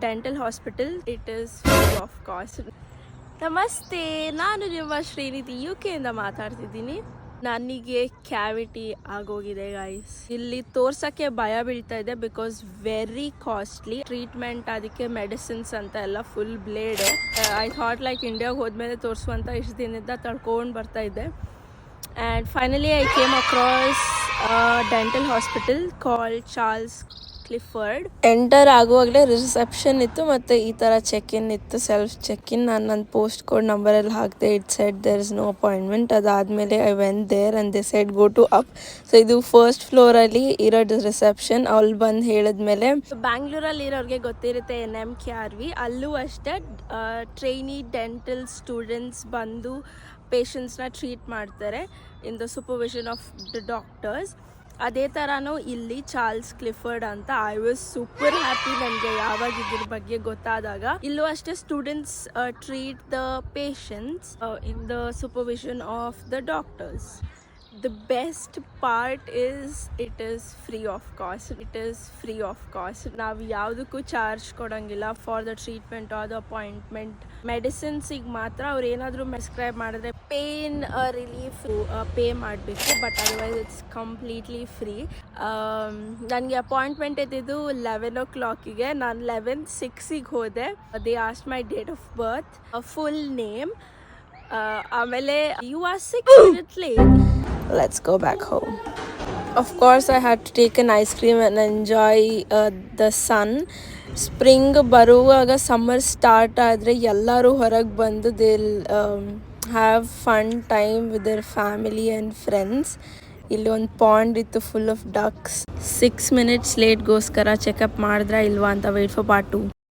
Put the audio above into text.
Dental hospital. It is free of cost. ನಮಸ್ತೆ, ನಾನು ನಿಮ್ಮ ಶ್ರೀನಿಧಿ UK ಮಾತಾಡ್ತಿದ್ದೀನಿ. ನನಗೆ ಕ್ಯಾವಿಟಿ ಆಗೋಗಿದೆ ಗೈಸ್. ಇಲ್ಲಿ ತೋರ್ಸಕ್ಕೆ ಭಯ ಬೀಳ್ತಾ ಇದೆ ಬಿಕಾಸ್ ವೆರಿ ಕಾಸ್ಟ್ಲಿ ಟ್ರೀಟ್ಮೆಂಟ್. ಅದಕ್ಕೆ ಮೆಡಿಸಿನ್ಸ್ ಅಂತ ಎಲ್ಲ full blade. I thought like ಇಂಡಿಯಾಗೆ ಹೋದ್ಮೇಲೆ ತೋರಿಸುವಂತ ಇಷ್ಟು ದಿನದಿಂದ ತಳ್ಕೊಂಡು ಬರ್ತಾ ಇದ್ದೆ. And finally I came across a dental hospital called Charles Clifford. Enter ಆಗುವಾಗಲೇ ರಿಸೆಪ್ಷನ್ ಇತ್ತು ಮತ್ತು ಈ ಥರ ಚೆಕ್ ಇನ್ ಇತ್ತು, ಸೆಲ್ಫ್ ಚೆಕ್ ಇನ್. ನಾನು ನನ್ನ ಪೋಸ್ಟ್ ಕೋಡ್ ನಂಬರಲ್ಲಿ ಹಾಕಿದೆ. It said there is no appointment. ಅದಾದಮೇಲೆ I went there and they said go to up. So ಇದು ಫಸ್ಟ್ ಫ್ಲೋರಲ್ಲಿ ಇರೋ ರಿಸೆಪ್ಷನ್. ಅಲ್ಲಿ ಬಂದು ಹೇಳಿದ್ಮೇಲೆ ಬ್ಯಾಂಗ್ಳೂರಲ್ಲಿ ಇರೋರಿಗೆ ಗೊತ್ತಿರುತ್ತೆ NMKRV. ಅಲ್ಲೂ ಅಷ್ಟೇ ಟ್ರೈನಿ ಡೆಂಟಲ್ ಸ್ಟೂಡೆಂಟ್ಸ್ ಬಂದು ಪೇಷಂಟ್ಸ್ನ ಟ್ರೀಟ್ ಮಾಡ್ತಾರೆ in the supervision of the doctors. ಅದೇ ಥರನೂ ಇಲ್ಲಿ ಚಾರ್ಲ್ಸ್ ಕ್ಲಿಫರ್ಡ್ ಅಂತ. ಐ ವಾಸ್ ಸೂಪರ್ ಹ್ಯಾಪಿ ನನಗೆ ಯಾವಾಗ ಇದ್ರ ಬಗ್ಗೆ ಗೊತ್ತಾದಾಗ. ಇಲ್ಲೂ ಅಷ್ಟೇ students treat the patients in the supervision of the doctors. The best part is it is free of cost. It is free of cost. ನಾವು ಯಾವುದಕ್ಕೂ ಚಾರ್ಜ್ ಕೊಡೋಂಗಿಲ್ಲ for the treatment or the appointment. ಮೆಡಿಸಿನ್ಸಿಗೆ ಮಾತ್ರ ಅವ್ರು ಏನಾದರೂ prescribe ಮಾಡಿದ್ರೆ pain relief pay ಮಾಡಬೇಕು, but otherwise it's completely free. ನನಗೆ ಅಪಾಯಿಂಟ್ಮೆಂಟ್ ಇದ್ದಿದ್ದು 11 o'clock. ನಾನು 11:06 ಹೋದೆ. They asked my date of birth, full name. ಆಮೇಲೆ you are 6 minutes late. Let's go back home. Of course I had to take an ice cream and enjoy the sun. Spring ಬರುವಾಗ summer start ಆದರೆ ಎಲ್ಲರೂ ಹೊರಗೆ ಬಂದು they'll have fun time with their family and friends. ಇಲ್ಲಿ ಒಂದು pond ಇತ್ತು full of ducks. 6 minutes ಲೇಟ್ಗೋಸ್ಕರ checkup ಮಾಡಿದ್ರೆ ಇಲ್ವಾ ಅಂತ ವೇಟ್ ಫಾರ್ ಪಾರ್ಟ್ 2.